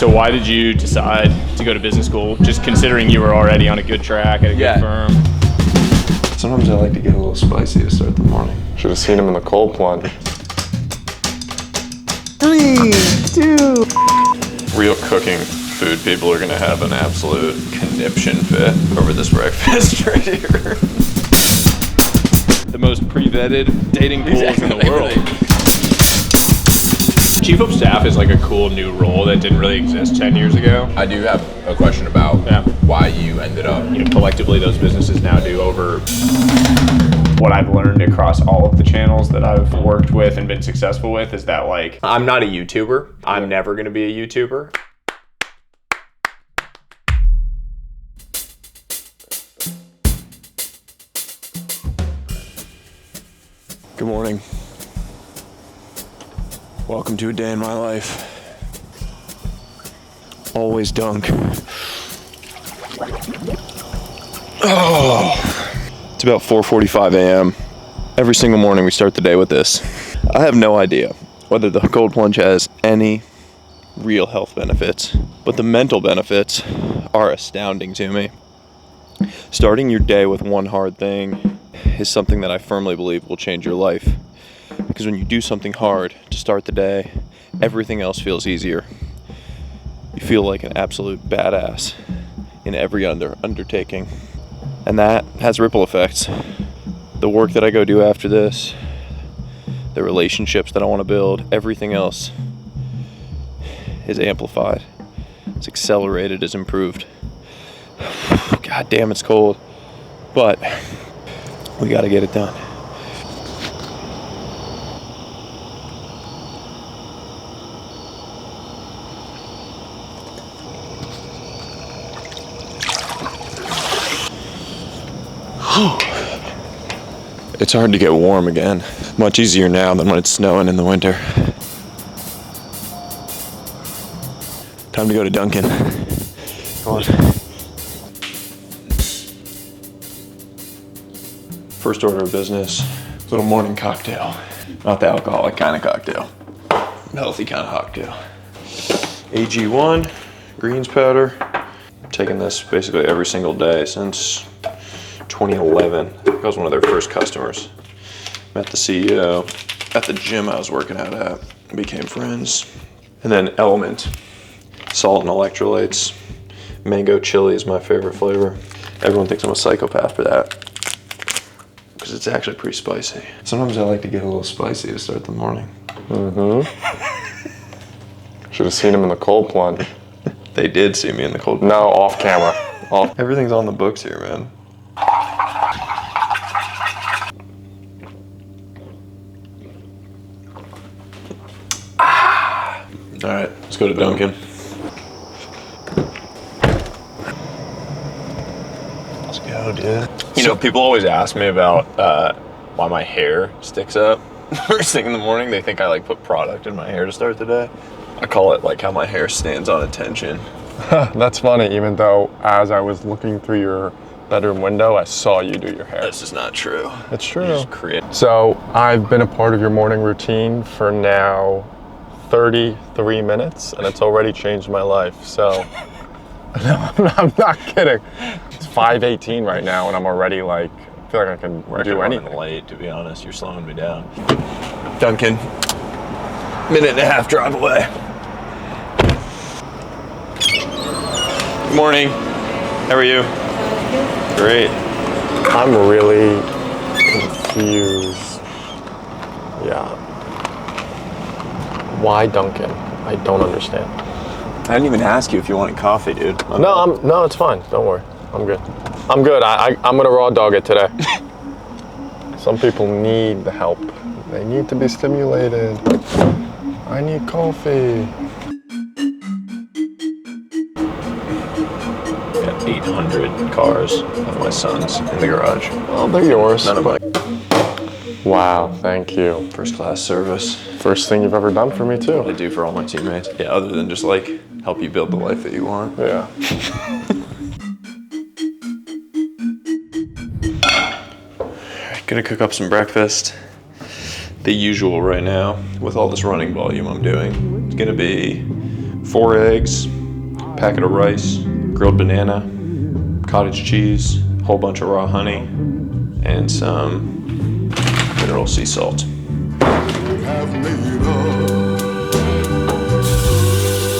So why did you decide to go to business school? Just considering you were already on a good track at a good firm. Sometimes I like to get a little spicy to start the morning. Should have seen him in the cold plunge. 3, 2. Real cooking food people are gonna have an absolute conniption fit over this breakfast right here. The most pre-vetted dating pools in the world. Chief of staff is like a cool new role that didn't really exist 10 years ago. I do have a question about why you ended up. Collectively, those businesses now do over. What I've learned across all of the channels that I've worked with and been successful with is that, like, I'm not a YouTuber. I'm never going to be a YouTuber. Good morning. Welcome to a day in my life. Always dunk. Oh. It's about 4:45 a.m. Every single morning we start the day with this. I have no idea whether the cold plunge has any real health benefits, but the mental benefits are astounding to me. Starting your day with one hard thing is something that I firmly believe will change your life. Because when you do something hard to start the day, everything else feels easier. You feel like an absolute badass in every undertaking. And that has ripple effects. The work that I go do after this, the relationships that I want to build, everything else is amplified. It's accelerated, it's improved. God damn, it's cold. But we got to get it done. It's hard to get warm again. Much easier now than when it's snowing in the winter. Time to go to Dunkin. Come on. First order of business, little morning cocktail. Not the alcoholic kind of cocktail. Healthy kind of cocktail. AG1, greens powder. I'm taking this basically every single day since 2011. I was one of their first customers. Met the CEO at the gym I was working out at. Became friends. And then Element, salt and electrolytes. Mango chili is my favorite flavor. Everyone thinks I'm a psychopath for that, because it's actually pretty spicy. Sometimes I like to get a little spicy to start the morning. Should have seen him in the cold plunge. They did see me in the cold plunge. No, off camera. Everything's on the books here, man. All right, let's go to Dunkin. Let's go, dude. People always ask me about why my hair sticks up first thing in the morning. They think I put product in my hair to start the day. I call it how my hair stands on attention. That's funny, even though as I was looking through your bedroom window, I saw you do your hair. This is not true. It's true. You just create. So I've been a part of your morning routine for now 33 minutes, and it's already changed my life. So no, I'm not kidding. It's 5:18 right now, and I'm already I feel like I can do anything. Late, to be honest. You're slowing me down. Dunkin, minute and a half drive away. Good morning. How are you? Great. I'm really confused. Yeah. Why Dunkin? I don't understand. I didn't even ask you if you wanted coffee, dude. No, it's fine. Don't worry. I'm good. I'm good. I'm gonna raw dog it today. Some people need the help. They need to be stimulated. I need coffee. Got 800 cars of my sons in the garage. Well, they're yours. None of my. Wow, thank you. First class service. First thing you've ever done for me too. I do for all my teammates. Yeah, other than just help you build the life that you want. Yeah. Gonna cook up some breakfast. The usual right now, with all this running volume I'm doing. It's gonna be 4 eggs, packet of rice, grilled banana, cottage cheese, whole bunch of raw honey, and some mineral sea salt. Have made up,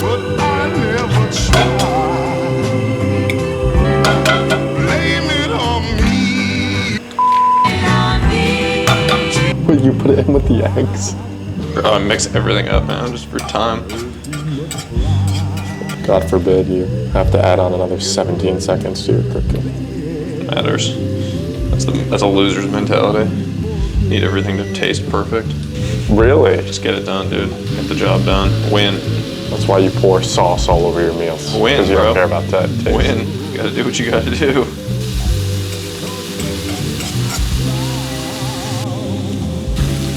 but I never tried. Blame it on me. But you put it in with the eggs. I mix everything up, man, just for time. God forbid you have to add on another 17 seconds to your cooking. Matters. That's a loser's mentality. Need everything to taste perfect. Really? Just get it done, dude. Get the job done. Win. That's why you pour sauce all over your meals. Win, because you bro. don't care about that taste. Win. You gotta do what you gotta do.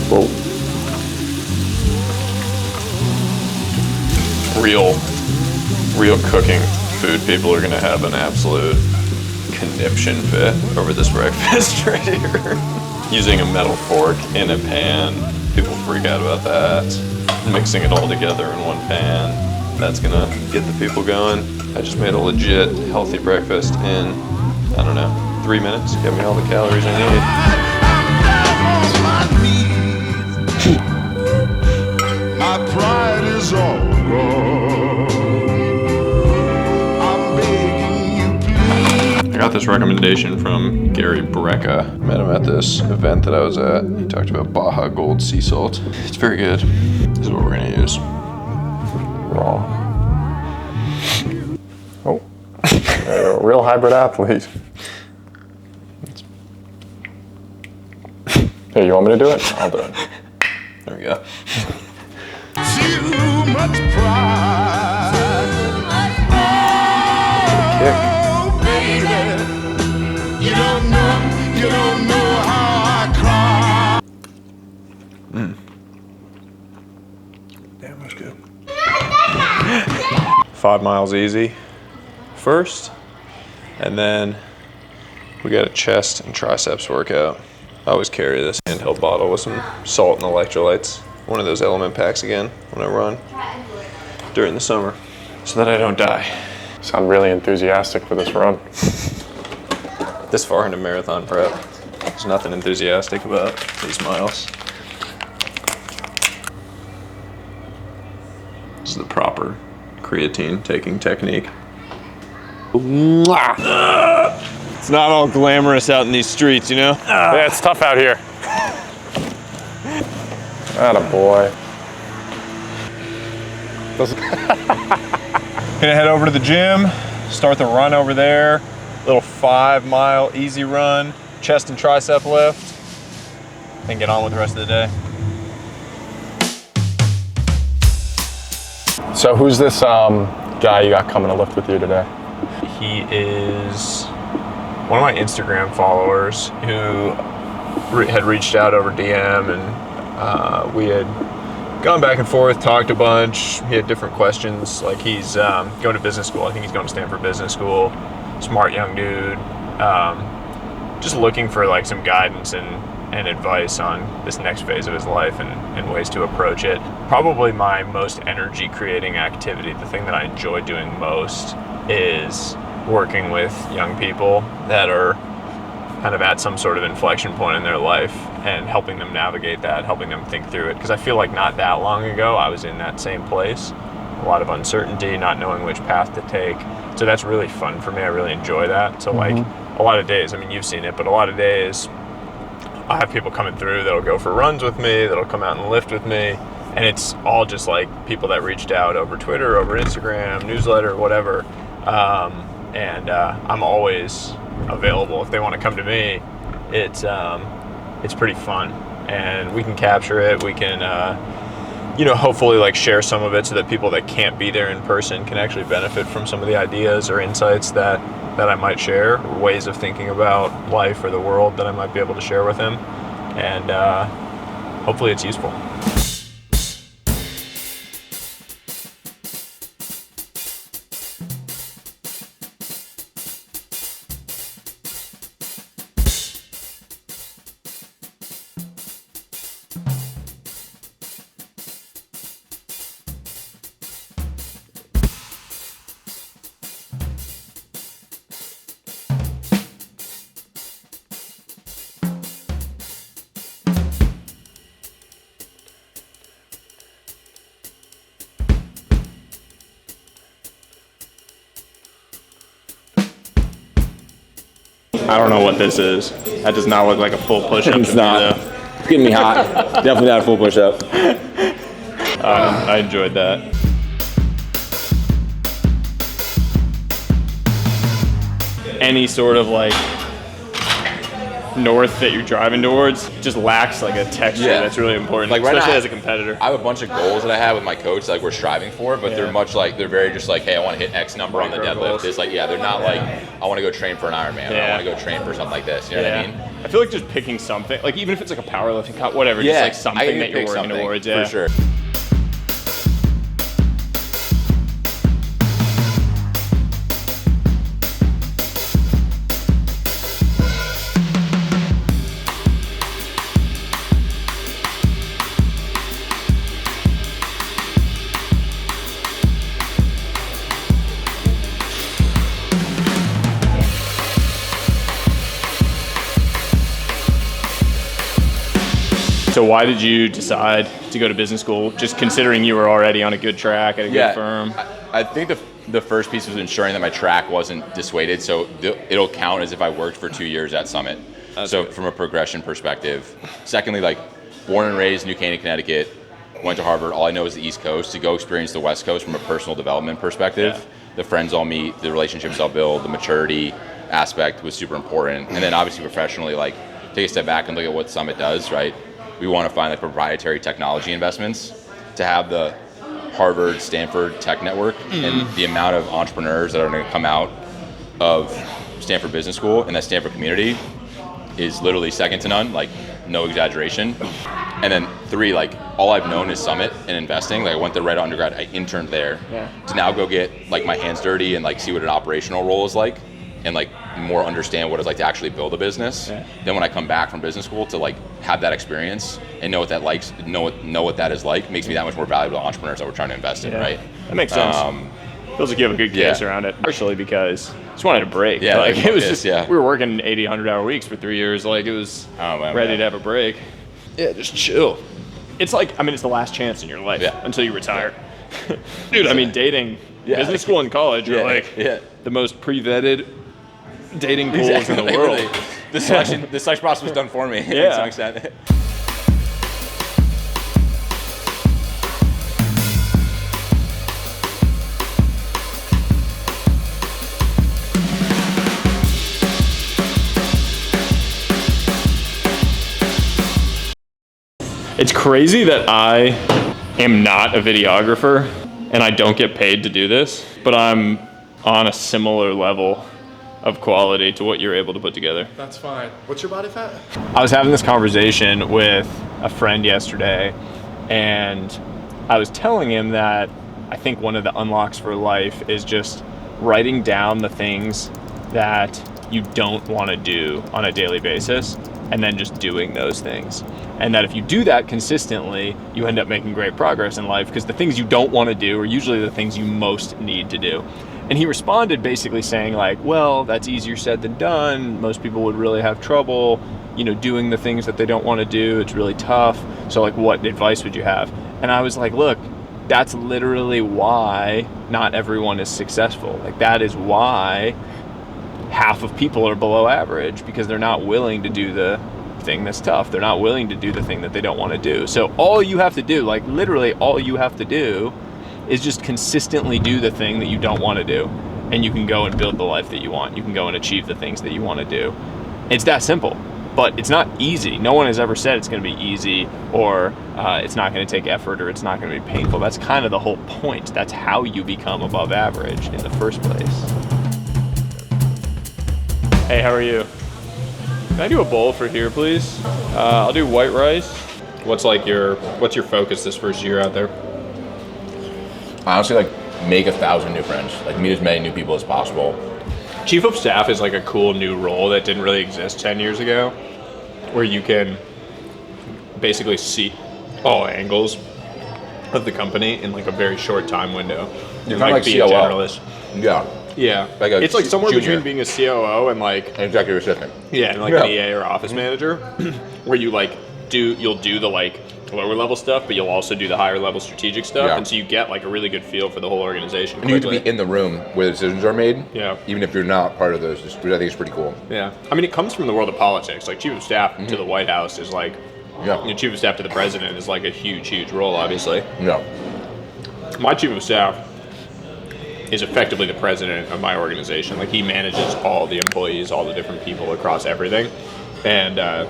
Whoa. Real cooking food people are gonna have an absolute conniption fit over this breakfast right here. Using a metal fork in a pan, people freak out about that. Mixing it all together in one pan, that's gonna get the people going. I just made a legit healthy breakfast in, I don't know, 3 minutes. Get me all the calories I need. My pride is all gone. I'm begging you, please. I got this recommendation from Gary Brecka. Met him at this event that I was at. He talked about Baja Gold sea salt. It's very good. This is what we're gonna use. Raw. Oh. You're a real hybrid athlete. Hey, you want me to do it? I'll do it. There we go. Too much pride. Kick. Oh, baby, you don't know how I cry. Damn, that's good. 5 miles easy first, and then we got a chest and triceps workout. I always carry this handheld bottle with some salt and electrolytes. One of those element packs again when I run during the summer, so that I don't die. You sound really enthusiastic for this run. This far into marathon prep, there's nothing enthusiastic about these miles. This is the proper creatine taking technique. It's not all glamorous out in these streets, you know? Yeah, it's tough out here. Atta boy. Gonna head over to the gym, start the run over there. Little 5 mile easy run, chest and tricep lift, and get on with the rest of the day. So who's this guy you got coming to lift with you today? He is one of my Instagram followers who had reached out over DM, and we had gone back and forth, talked a bunch. He had different questions. Like, he's going to business school. I think he's going to Stanford Business School. Smart young dude. Just looking for like some guidance and advice on this next phase of his life and ways to approach it. Probably my most energy creating activity, the thing that I enjoy doing most, is working with young people that are kind of at some sort of inflection point in their life and helping them navigate that, helping them think through it. Because I feel like not that long ago, I was in that same place. A lot of uncertainty, not knowing which path to take. So that's really fun for me. I really enjoy that. So like a lot of days, I mean, you've seen it, but a lot of days I have people coming through that'll go for runs with me, that'll come out and lift with me. And it's all just like people that reached out over Twitter, over Instagram, newsletter, whatever. I'm always available. If they want to come to me, it's pretty fun, and we can capture it. We can, hopefully like share some of it so that people that can't be there in person can actually benefit from some of the ideas or insights that I might share, or ways of thinking about life or the world that I might be able to share with them. And hopefully it's useful. I don't know what this is. That does not look like a full push-up. It's to not. Me, though. It's getting me hot. Definitely not a full push-up. I enjoyed that. Any sort of like north that you're driving towards just lacks like a texture that's really important, Like right especially now, as a competitor. I have a bunch of goals that I have with my coach like we're striving for, but they're much like they're very just like, hey, I want to hit X number on the Micro deadlift. goals. It's like, they're not like I want to go train for an Ironman or I want to go train for something like this. You know what I mean? I feel like just picking something, like even if it's like a powerlifting cut, whatever, just like something that you're working towards. Yeah, for sure. So why did you decide to go to business school, just considering you were already on a good track at a good firm? I think the first piece was ensuring that my track wasn't dissuaded, so it'll count as if I worked for 2 years at Summit. So from a progression perspective. Secondly, like born and raised New Canaan, Connecticut, went to Harvard. All I know is the East Coast. To go experience the West Coast from a personal development perspective, the friends I'll meet, the relationships I'll build, the maturity aspect was super important. And then obviously professionally, like take a step back and look at what Summit does, right? We want to find like proprietary technology investments to have the Harvard, Stanford tech network and the amount of entrepreneurs that are going to come out of Stanford Business School and that Stanford community is literally second to none, like no exaggeration. And then 3, like all I've known is Summit and investing. Like I went there right undergrad, I interned there to now go get like my hands dirty and like see what an operational role is like and like more understand what it's like to actually build a business. Then when I come back from business school to like have that experience and know what that likes, know what that is like, makes me that much more valuable to entrepreneurs that we're trying to invest in, right? That makes sense. Feels like you have a good case around it. Partially because I just wanted a break. Yeah, like it was just we were working 80, 100-hour weeks for 3 years. Like it was ready to have a break. Yeah, just chill. It's like, I mean, it's the last chance in your life until you retire. Dude, I mean, dating, business school and college are like the most pre-vetted dating pools in the world. Really, the selection process was done for me to some extent. It's crazy that I am not a videographer and I don't get paid to do this, but I'm on a similar level of quality to what you're able to put together. That's fine. What's your body fat? I was having this conversation with a friend yesterday, and I was telling him that I think one of the unlocks for life is just writing down the things that you don't want to do on a daily basis and then just doing those things. And that if you do that consistently, you end up making great progress in life, because the things you don't want to do are usually the things you most need to do. And he responded basically saying like, well, that's easier said than done. Most people would really have trouble, doing the things that they don't want to do. It's really tough. So like, what advice would you have? And I was like, look, that's literally why not everyone is successful. Like that is why half of people are below average, because they're not willing to do the thing that's tough. They're not willing to do the thing that they don't want to do. So all you have to do, like literally all you have to do, is just consistently do the thing that you don't want to do, and you can go and build the life that you want. You can go and achieve the things that you want to do. It's that simple, but it's not easy. No one has ever said it's going to be easy, or it's not going to take effort, or it's not going to be painful. That's kind of the whole point. That's how you become above average in the first place. Hey, how are you? Can I do a bowl for here, please? I'll do white rice. What's your focus this first year out there? Honestly, like make 1,000 new friends, like meet as many new people as possible. Chief of staff is like a cool new role that didn't really exist 10 years ago, where you can basically see all angles of the company in like a very short time window. You're kind of like be a COO. generalist. Yeah. Like it's like somewhere junior. between being a COO and like Executive assistant. an EA or office manager, where you like you'll do the like lower level stuff, but you'll also do the higher level strategic stuff. Yeah. And so you get like a really good feel for the whole organization. And you have to quickly. be in the room where the decisions are made. Yeah. Even if you're not part of those, which I think is pretty cool. Yeah. I mean, it comes from the world of politics. Like chief of staff to the White House is like, chief of staff to the president is like a huge, huge role, obviously. Yeah. My chief of staff is effectively the president of my organization. Like he manages all the employees, all the different people across everything. And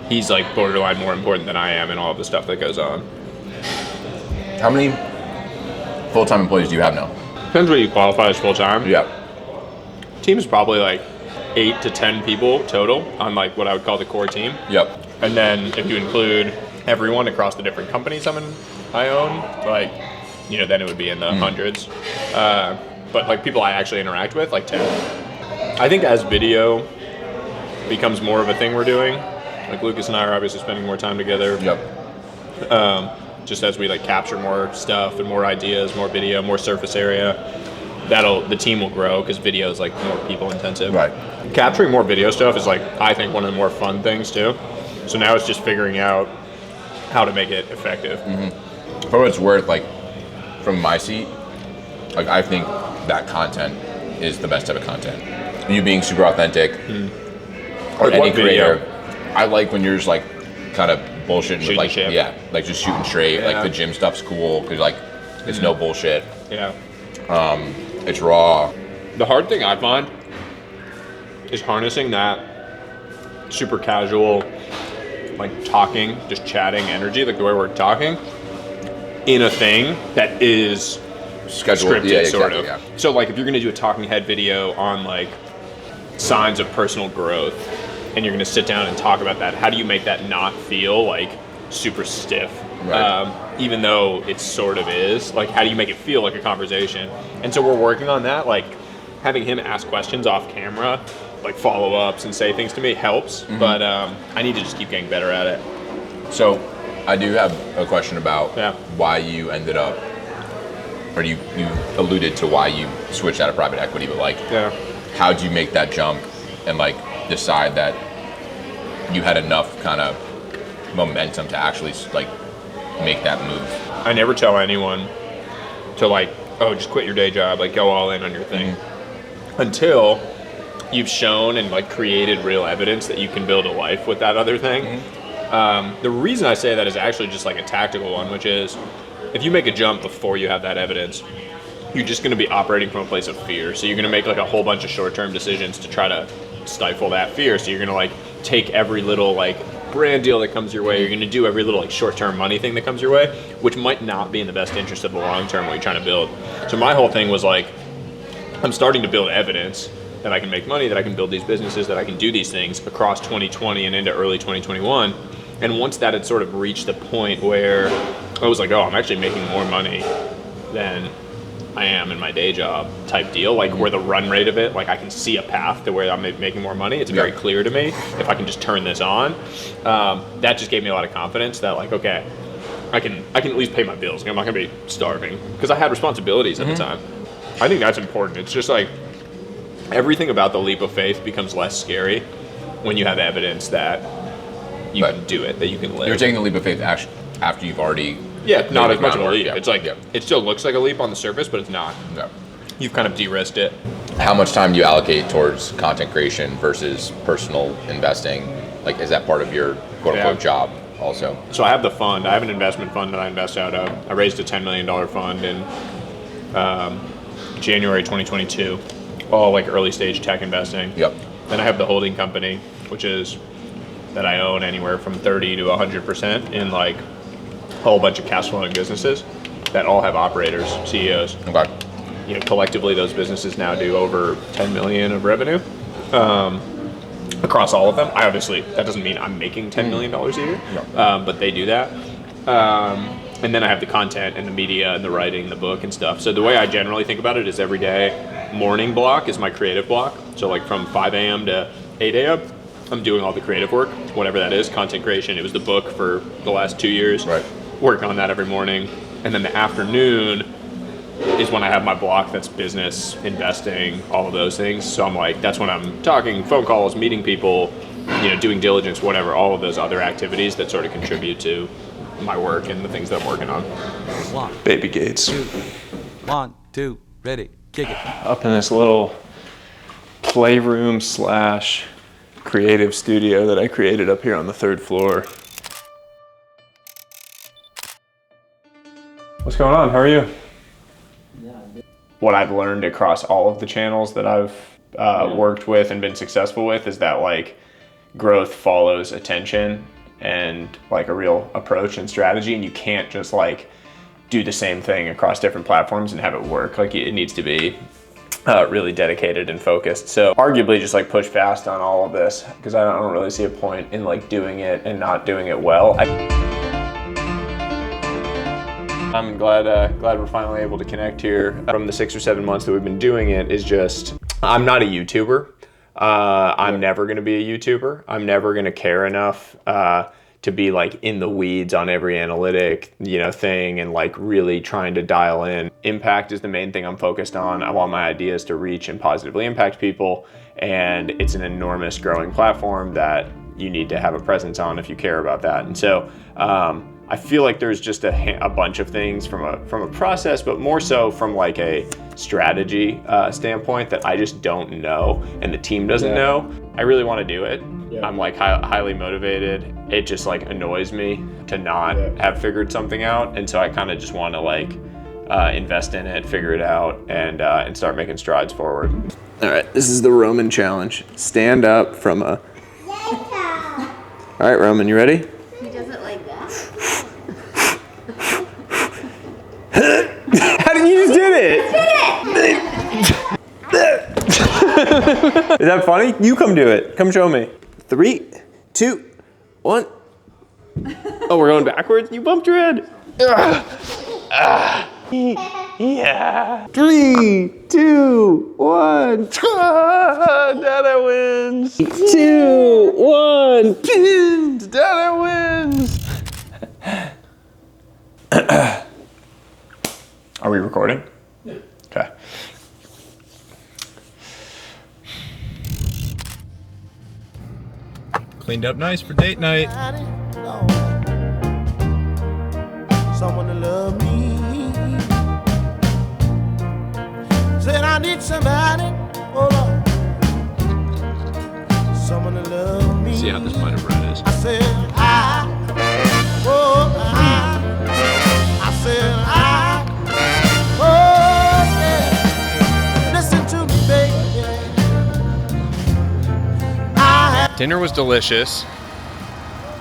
he's like borderline more important than I am in all of the stuff that goes on. How many full-time employees do you have now? Depends what you qualify as full-time. Yeah. Team is probably like 8 to 10 people total on like what I would call the core team. Yep. And then if you include everyone across the different companies I own, like, you know, then it would be in the hundreds. But like people I actually interact with, like 10. I think as video becomes more of a thing we're doing, like Lucas and I are obviously spending more time together. Yep. Just as we like capture more stuff and more ideas, more video, more surface area, the team will grow because video is like more people intensive. Right. Capturing more video stuff is like, I think, one of the more fun things too. So now it's just figuring out how to make it effective. For what it's worth, like from my seat, like I think that content is the best type of content. You being super authentic, or Like any what video? creator. I like when you're just like kind of bullshitting with Shooting like shit. like just shooting straight. Yeah. Like the gym stuff's cool because like it's no bullshit. Yeah. It's raw. The hard thing I find is harnessing that super casual, like talking, just chatting energy, like the way we're talking, in a thing that is Schedule. scripted, Yeah, sort exactly, of. yeah. So like if you're gonna do a talking head video on like signs of personal growth, and you're gonna sit down and talk about that, how do you make that not feel like super stiff? Right. Even though it sort of is, like how do you make it feel like a conversation? And so we're working on that, like having him ask questions off camera, like follow-ups and say things to me helps, but I need to just keep getting better at it. So I do have a question about Yeah. why you ended up, or you alluded to why you switched out of private equity, but like Yeah. how'd you make that jump and like decide that you had enough kind of momentum to actually like make that move? I never tell anyone to like, oh, just quit your day job, like go all in on your thing, until you've shown and like created real evidence that you can build a life with that other thing. The reason I say that is actually just like a tactical one, which is if you make a jump before you have that evidence, you're just going to be operating from a place of fear. So you're going to make like a whole bunch of short-term decisions to try to stifle that fear. So you're going to like take every little like brand deal that comes your way. You're going to do every little like short-term money thing that comes your way, which might not be in the best interest of the long-term what you're trying to build. So my whole thing was like, I'm starting to build evidence that I can make money, that I can build these businesses, that I can do these things across 2020 and into early 2021. And once that had sort of reached the point where I was like, oh, I'm actually making more money than I am in my day job type deal, like where the run rate of it, like I can see a path to where I'm making more money. It's very clear to me if I can just turn this on. That just gave me a lot of confidence that like, okay, I can at least pay my bills. Like, I'm not gonna be starving because I had responsibilities at the time. I think that's important. It's just like everything about the leap of faith becomes less scary when you have evidence that you can do it, that you can live. You're taking the leap of faith after you've already not as much of a groundwork. leap. Yeah. It's like Yeah. it still looks like a leap on the surface, but it's not. Yeah. You've kind of de-risked it. How much time do you allocate towards content creation versus personal investing? Like, is that part of your quote-unquote job also? So I have the fund. I have an investment fund that I invest out of. I raised a $10 million fund in January 2022, all like early stage tech investing. Yep. Then I have the holding company, which is that I own anywhere from 30 to 100% in like a whole bunch of cash flowing businesses that all have operators, CEOs. Okay. You know, collectively those businesses now do over 10 million of revenue across all of them. That doesn't mean I'm making $10 million a year, but they do that. And then I have the content and the media and the writing, the book and stuff. So the way I generally think about it is every day morning block is my creative block. So like from 5 a.m. to 8 a.m. I'm doing all the creative work, whatever that is, content creation. It was the book for the last 2 years. Right. Working on that every morning. And then the afternoon is when I have my block that's business, investing, all of those things. So I'm like, that's when I'm talking, phone calls, meeting people, you know, doing diligence, whatever, all of those other activities that sort of contribute to my work and the things that I'm working on. Baby Gates. 1, 2, ready, kick it. Up in this little playroom slash creative studio that I created up here on the 3rd floor. What's going on? How are you? What I've learned across all of the channels that I've worked with and been successful with is that like growth follows attention and like a real approach and strategy, and you can't just like do the same thing across different platforms and have it work. Like it needs to be really dedicated and focused. So arguably just like push fast on all of this because I don't really see a point in like doing it and not doing it well. I'm glad we're finally able to connect here. From the 6 or 7 months that we've been doing it is just, I'm not a YouTuber. I'm never gonna be a YouTuber. I'm never gonna care enough to be like in the weeds on every analytic, thing and like really trying to dial in. Impact is the main thing I'm focused on. I want my ideas to reach and positively impact people, and it's an enormous growing platform that you need to have a presence on if you care about that. And so I feel like there's just a bunch of things from a process, but more so from like a strategy standpoint that I just don't know and the team doesn't know. I really want to do it. I'm like highly motivated. It just like annoys me to not have figured something out, and so I kind of just want to like invest in it, figure it out, and start making strides forward. All right, this is the Roman challenge. Stand up from a. All right, Roman, you ready? He does it like that. How did you just did it? Is that funny? You come do it. Come show me. 3, 2, 1. Oh, we're going backwards? You bumped your head. Yeah. 3, 2, 1. Dada wins. 2, 1. Dada wins. Are we recording? Yeah. Okay. Cleaned up nice for date night. Someone to love me. Said I need somebody. Hold on. Someone to love me. See how this pint of bread is. I said I said yeah. Listen to me, baby. Dinner was delicious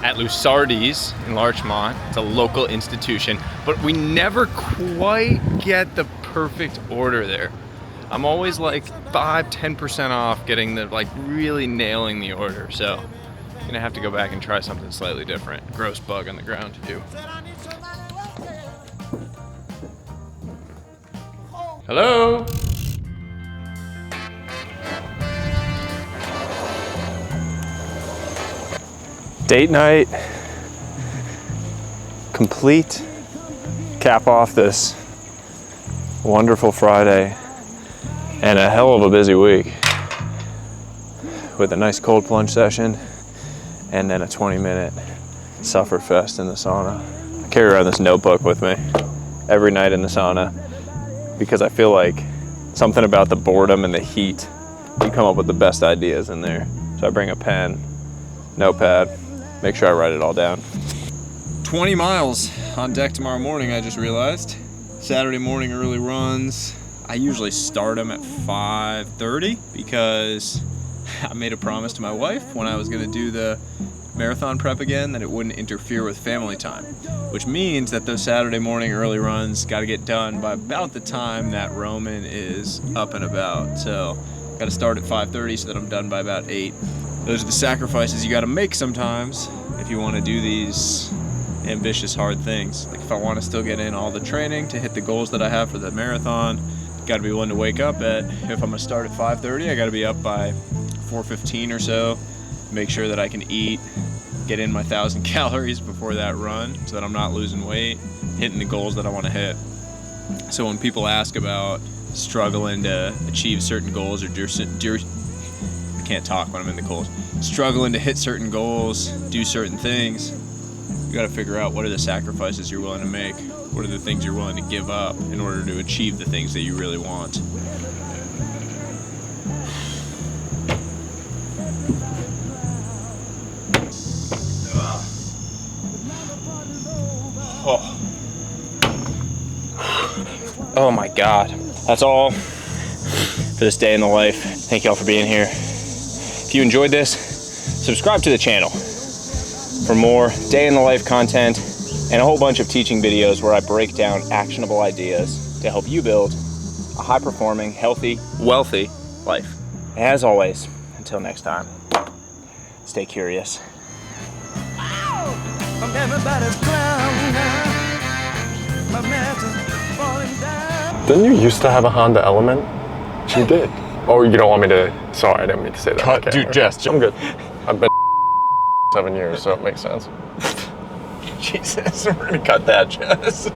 at Lusardi's in Larchmont. It's a local institution, but we never quite get the perfect order there. I'm always like 5-10% off getting the like really nailing the order. So I'm gonna have to go back and try something slightly different. Gross bug on the ground to do. Hello? Date night, complete, cap off this wonderful Friday and a hell of a busy week with a nice cold plunge session and then a 20-minute suffer fest in the sauna. I carry around this notebook with me every night in the sauna because I feel like something about the boredom and the heat, you come up with the best ideas in there. So I bring a pen, notepad, make sure I write it all down. 20 miles on deck tomorrow morning, I just realized. Saturday morning early runs. I usually start them at 5:30 because I made a promise to my wife when I was gonna do the marathon prep again that it wouldn't interfere with family time, which means that those Saturday morning early runs gotta get done by about the time that Roman is up and about. So gotta start at 5:30 so that I'm done by about 8. Those are the sacrifices you gotta make sometimes if you wanna do these ambitious, hard things. Like if I wanna still get in all the training to hit the goals that I have for the marathon, gotta be willing to wake up if I'm gonna start at 5:30, I gotta be up by 4:15 or so, make sure that I can eat, get in my 1,000 calories before that run so that I'm not losing weight, hitting the goals that I wanna hit. So when people ask about struggling to achieve certain goals or I can't talk when I'm in the cold. Struggling to hit certain goals, do certain things, you got to figure out what are the sacrifices you're willing to make, what are the things you're willing to give up in order to achieve the things that you really want. Oh my God. That's all for this day in the life. Thank y'all for being here. If you enjoyed this, subscribe to the channel for more day in the life content and a whole bunch of teaching videos where I break down actionable ideas to help you build a high-performing, healthy, wealthy life. As always, until next time, stay curious. I'm everybody's clown now. My master's falling down. Didn't you used to have a Honda Element? You did. Oh, you don't want me to? Sorry, I didn't mean to say that. Cut, dude, Jess. I'm good. I've been 7 years, so it makes sense. Jesus, we're gonna cut that, Jess.